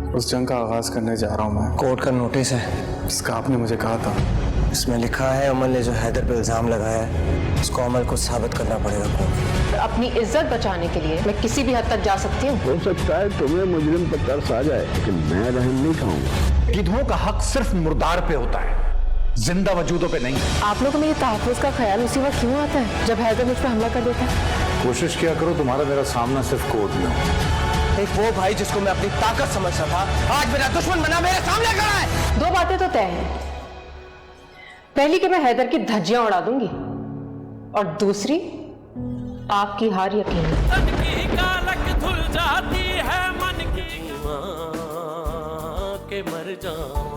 उस जंग का आगाज करने जा रहा हूँ मैं। कोर्ट का नोटिस है, इसका आपने मुझे कहा था। इसमें लिखा है अमल ने जो हैदर पे इल्जाम लगाया है उसको अमल को साबित करना पड़ेगा कोर्ट। अपनी इज्जत बचाने के लिए मैं किसी भी हद तक जा सकती हूँ। हो सकता है तुम्हें मुजरिम पर तरस आ जाए, लेकिन मैं रहम नहीं खाऊंगा। गिद्धों का हक सिर्फ मुर्दार पे होता है, जिंदा वजूदों पे नहीं। आप लोगों को मेरे तहफ़्फ़ुज़ का ख्याल उसी वक्त क्यों आता है जब हैदर मुझ पर हमला कर देता है? कोशिश किया करो तुम्हारा मेरा सामना सिर्फ कोर्ट में हो। एक वो भाई जिसको मैं अपनी ताकत समझता था आज मेरा दुश्मन बना मेरे सामने खड़ा है। दो बातें तो तय हैं, पहली कि मैं हैदर की धज्जियां उड़ा दूंगी और दूसरी आपकी हार यकीन। तन की कालक धुल जाती है मन की के मर जावा।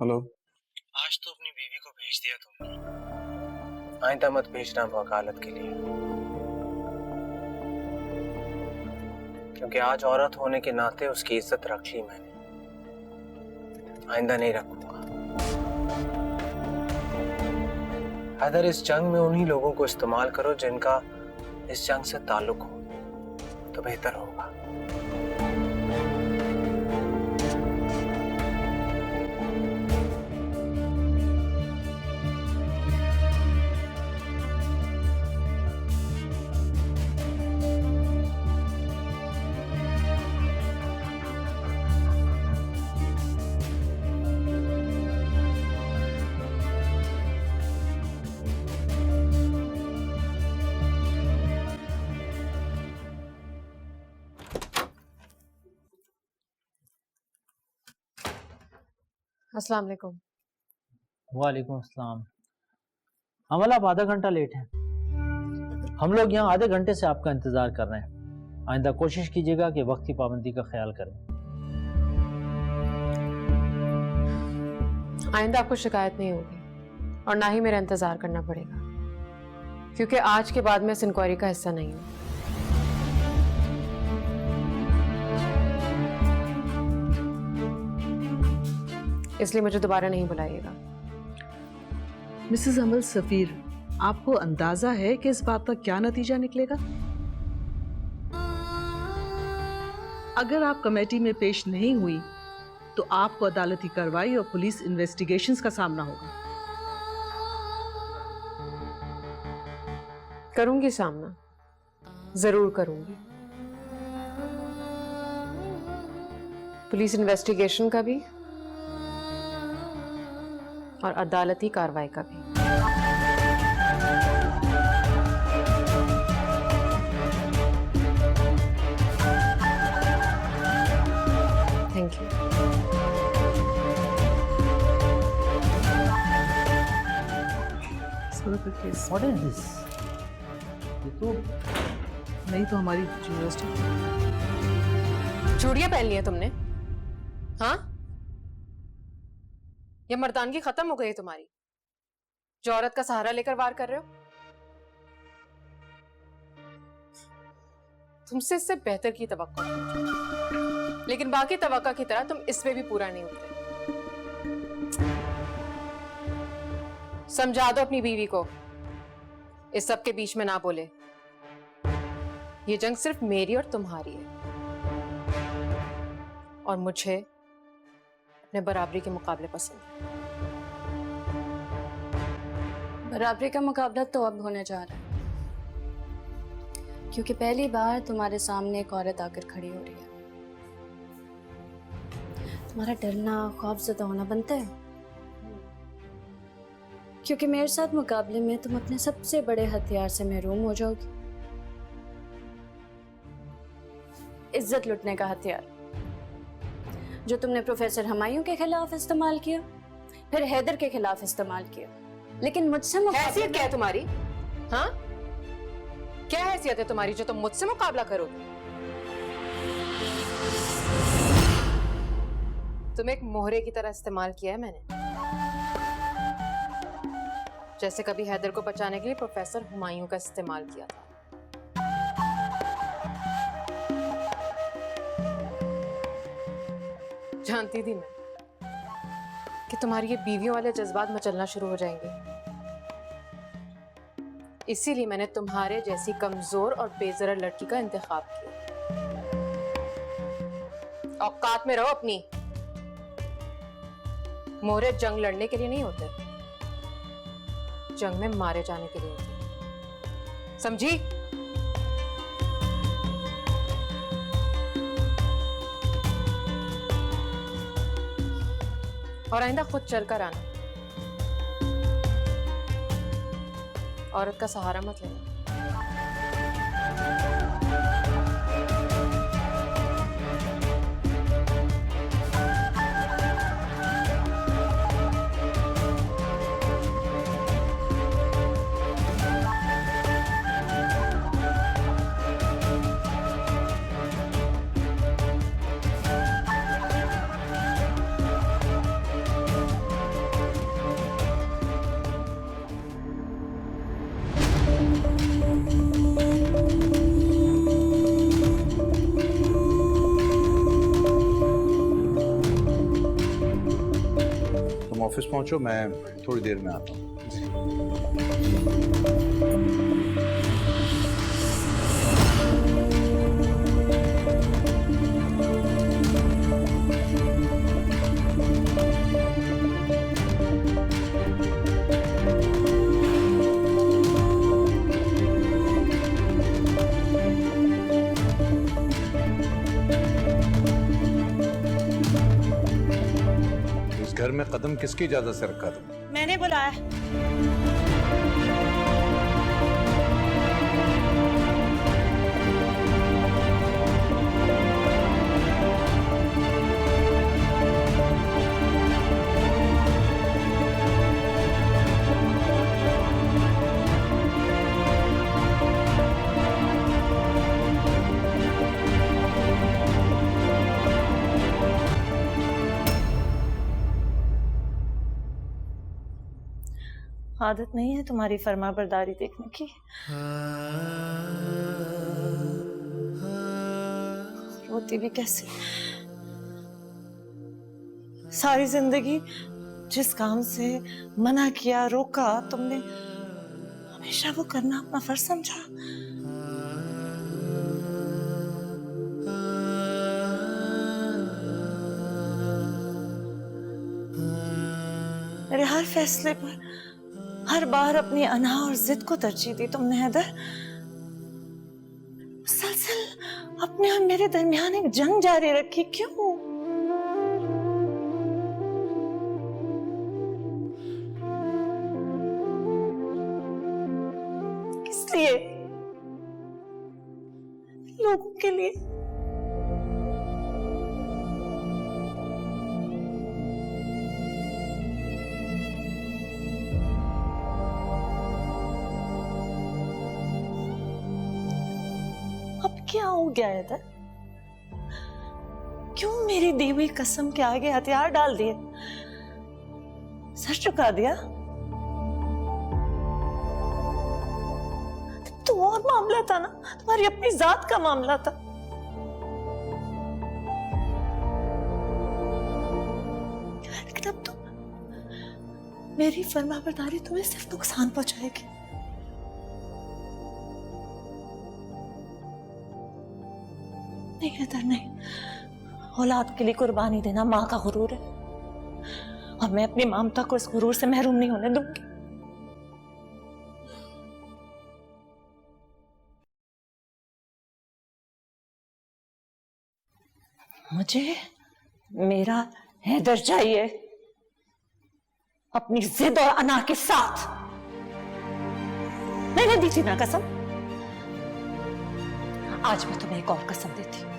हेलो। आज तो अपनी बीवी को भेज दिया तुमने, आइंदा मत भेजना वकालत के लिए, क्योंकि आज औरत होने के नाते उसकी इज्जत रख ली मैंने, आइंदा नहीं रखूंगा। हैदर, इस जंग में उन्हीं लोगों को इस्तेमाल करो जिनका इस जंग से ताल्लुक हो तो बेहतर होगा। अस्सलाम वालेकुम। वालेकुम अस्सलाम। अमल, आप आधा घंटा लेट हैं। हम लोग यहाँ आधे घंटे से आपका इंतजार कर रहे हैं। आइंदा कोशिश कीजिएगा कि वक्त की पाबंदी का ख्याल करें। आइंदा आपको शिकायत नहीं होगी और ना ही मेरा इंतजार करना पड़ेगा, क्योंकि आज के बाद मैं इस इंक्वायरी का हिस्सा नहीं हूँ। इसलिए मुझे दोबारा नहीं बुलाइएगा। मिसेस अमल सफीर, आपको अंदाजा है कि इस बात का क्या नतीजा निकलेगा? अगर आप कमेटी में पेश नहीं हुई तो आपको अदालती कार्रवाई और पुलिस इन्वेस्टिगेशंस का सामना होगा। करूंगी सामना, जरूर करूंगी। पुलिस इन्वेस्टिगेशन का भी और अदालती कार्रवाई का भी। Thank you. What is this? ये तो नहीं तो हमारी यूनिवर्सिटी चूड़ियां पहन ली हैं तुमने? हाँ, ये मर्दानगी खत्म हो गई है तुम्हारी, जो औरत का सहारा लेकर वार कर रहे हो। तुमसे इससे बेहतर की तवक्को थी, लेकिन बाकी तवक्का की तरह तुम इसमें भी पूरा नहीं उतरे। समझा दो अपनी बीवी को, इस सब के बीच में ना बोले। ये जंग सिर्फ मेरी और तुम्हारी है, और मुझे अपने बराबरी के मुकाबले पसंद है। बराबरी का मुकाबला तो अब होने जा रहा है, क्योंकि पहली बार तुम्हारे सामने एक औरत आकर खड़ी हो रही है। तुम्हारा डरना, खौफज़दा होना बनता है, क्योंकि मेरे साथ मुकाबले में तुम अपने सबसे बड़े हथियार से महरूम हो जाओगी, इज्जत लुटने का हथियार, जो तुमने प्रोफेसर हुमायूं के खिलाफ इस्तेमाल किया, फिर हैदर के खिलाफ इस्तेमाल किया। लेकिन मुझसे हैसियत क्या है तुम्हारी? हाँ, क्या हैसियत है तुम्हारी जो तुम मुझसे मुकाबला करोगे? तुम एक मोहरे की तरह इस्तेमाल किया है मैंने, जैसे कभी हैदर को बचाने के लिए प्रोफेसर हुमायूं का इस्तेमाल किया था। जानती थी मैं कि तुम्हारी ये बीवियों वाले जज्बात मचलना शुरू हो जाएंगे, इसीलिए मैंने तुम्हारे जैसी कमजोर और बेजरा लड़की का इंतखाब किया। औकात में रहो अपनी। मोहरे जंग लड़ने के लिए नहीं होते, जंग में मारे जाने के लिए होते, समझी? और आइंदा खुद चलकर आना, औरत का सहारा मत लेना। ऑफिस पहुंचो, मैं थोड़ी देर में आता हूँ। घर में कदम किसकी इजाजत से रखा था? मैंने बुलाया। आदत नहीं है तुम्हारी फरमाबरदारी देखने की। रोती भी कैसे? सारी जिंदगी जिस काम से मना किया, रोका, तुमने हमेशा वो करना अपना फर्ज समझा। मेरे हर फैसले पर हर बार अपनी अना और जिद को तरजीह दी तुमने हैदर। मुसलसल अपने और मेरे दरमियान एक जंग जारी रखी, क्यों? किस लिए? लोगों के लिए। क्या हो गया इधर? क्यों मेरी दी हुई कसम के आगे हथियार डाल दिए, सर चुका दिया? तो और मामला था ना, तुम्हारी अपनी जात का मामला था। लेकिन अब तो मेरी फरमाबरदारी तुम्हें सिर्फ नुकसान पहुंचाएगी। नहीं हैदर, नहीं। औलाद के लिए कुर्बानी देना माँ का गुरूर है, और मैं अपनी ममता को इस गुरूर से महरूम नहीं होने दूंगी। मुझे मेरा हैदर चाहिए, अपनी जिद और अना के साथ। मैंने दी थी ना कसम, आज मैं तुम्हें एक और कसम देती हूँ।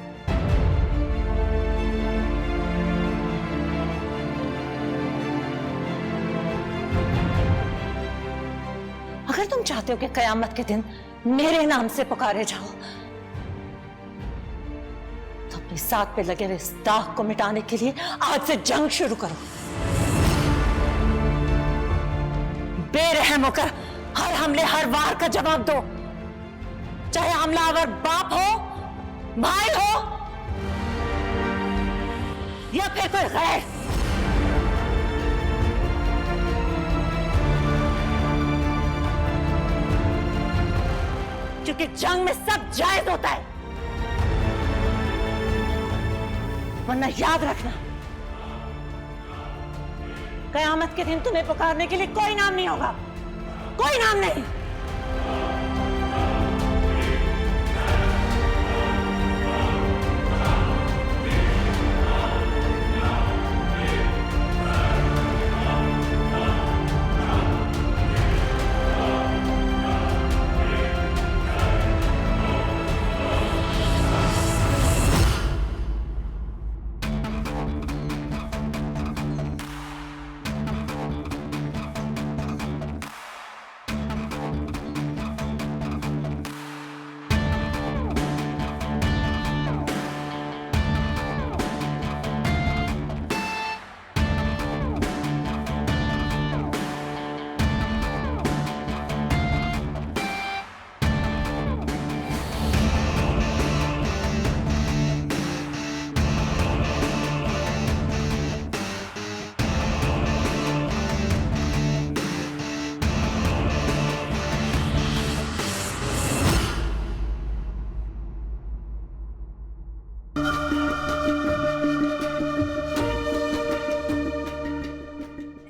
अगर तुम चाहते हो कि कयामत के दिन मेरे नाम से पुकारे जाओ, तो अपनी साथ पे लगे इस दाग को मिटाने के लिए आज से जंग शुरू करो। बेरहम होकर हर हमले हर वार का जवाब दो, चाहे हमलावर बाप हो, भाई हो या फिर कोई गैर। क्योंकि जंग में सब जायज होता है, वरना याद रखना कयामत के दिन तुम्हें पुकारने के लिए कोई नाम नहीं होगा, कोई नाम नहीं।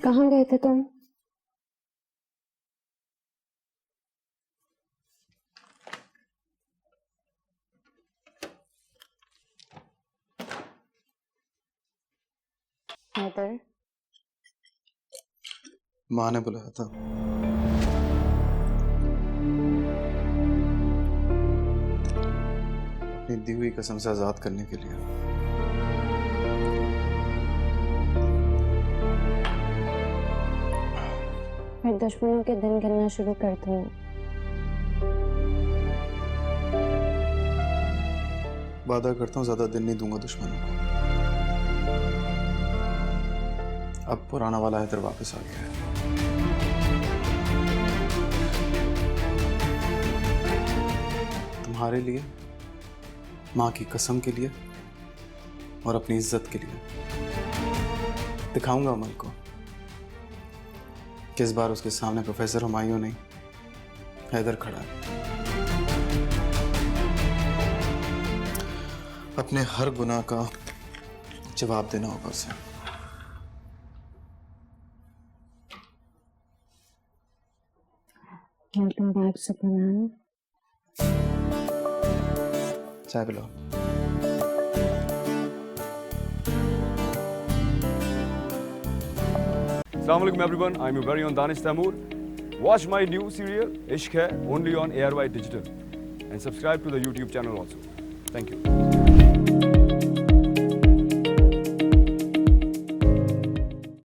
कहाँ गए थे तुम? हैदर, माँ ने बुलाया था। अपनी दी हुई कसम से आजाद करने के लिए। फिर दुश्मनों के दिन गिनना शुरू कर दूंगी। वादा करता हूँ ज्यादा दिन नहीं दूंगा दुश्मनों को। अब पुराना वाला हैदर वापस आ गया है। तुम्हारे लिए, माँ की कसम के लिए और अपनी इज्जत के लिए दिखाऊंगा अमल को कि इस बार उसके सामने प्रोफेसर हुमायूं नहीं, हैदर खड़ा है। अपने हर गुनाह का जवाब देना होगा उसे। क्या तुम बैग से बनाना? चाय पिलाओ। Assalamualaikum everyone, I'm your very own Danish Taimur. Watch my new serial Ishq Hai only on ARY Digital and subscribe to the YouTube channel also. Thank you.